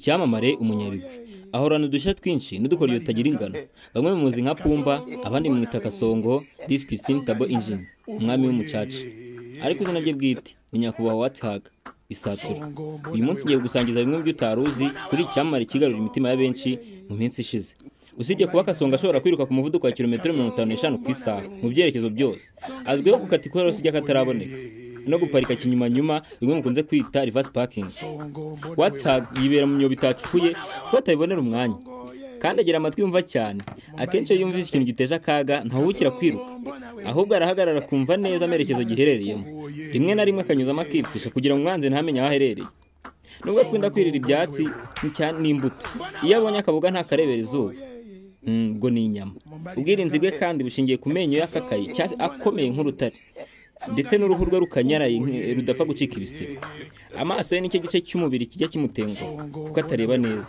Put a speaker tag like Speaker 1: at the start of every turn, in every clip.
Speaker 1: icyamamare umunyabigwi ahorana udushya twinshi n'udukora iyo tagira ingano. Bamwe muzi nka Pumba, abandi mu Kasongo, This Christine Tabo Engine, umwami w'umucaca. Ariko izina rye bwite ni Nyakubahwa Wathaga Isatura. Uyu munsi ngiye gusangiza bimwe byo utaruzi kuri icyamamare kigarura imitima ya benshi mu minsi ishize. Usibye kuba Kasongo ashobora kwiruka ku muvuduko wa kilometero 55 ku isaha mu byerekezo byose, azwiho gukata ikorosi ry'akataraboneka no guparika kinyuma bimwe mukunze kwita reverse parking. Wathaga yibera mu myobo itacukuye ko atabibonera umwanya, kandi agira amatwi yumva cyane. Akenshi iyo yumvise ikintu giteje akaga ntawukira kwiruka, ahubwo arahagarara kumva neza amerekezo giherereyemo. Rimwe na rimwe akanyuzamo akipfisha kugira ngo umwanzi ntamenye aho aherereye. Nubwo akunda kwirira ibyatsi n'imbuto, iyo abonye akaboga ntakarebera izuba, ubwo ni inyama. Ubwirinzi bwe kandi bushingiye ku menyo y'akakaye akomeye nk'urutare, ndetse n'uruhu rwe rukanyaraye rudapfa gucika ibisebe. Amaso ye nicyo gice cy'umubiri kijya kimutenguha kuko atareba neza,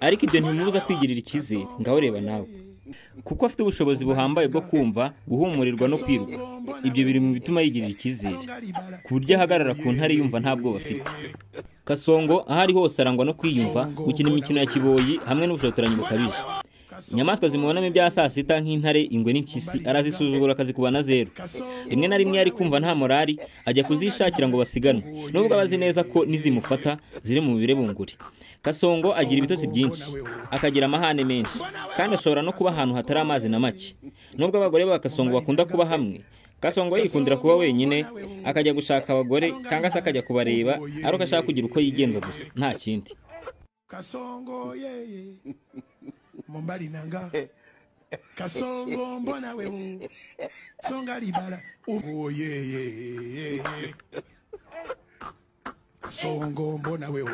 Speaker 1: ariko ibyo ntibimubuza kwigirira icyizere. Ngaho reba nawe, kuko afite ubushobozi buhambaye bwo kumva, guhumurirwa no kwiruka. Ibyo biri mu bituma yigirira icyizere ku buryo ahagarara ku ntare yumva nta bwoba afite. Kasongo aho ari hose arangwa no kwiyumva, gukina imikino ya kiboyi hamwe n'ubushotoranyi bukabije. Inyamaswa zimubonamo ibya saa sita nk'intare, ingwe n'impyisi arazisuzugura akazikubana zero. Rimwe na rimwe ari kumva nta morali ajya kuzishakira ngo basiganwe, nubwo abazi neza ko nizimufata ziri mu bibire bunguri. Kasongo agira ibitotsi byinshi, akagira amahane menshi, kandi ashobora no kuba ahantu hatari amazi na make. Nubwo abagore ba Kasongo bakunda kuba hamwe, Kasongo yikundira kuba wenyine, akajya gushaka abagore cyangwa se akajya kubareba ari uko ashaka kugira uko yigenza gusa, nta kindi.
Speaker 2: Kasongo yeye Mombali nanga Kasongo mbona wewe songa libala yeye Kasongo mbona wewe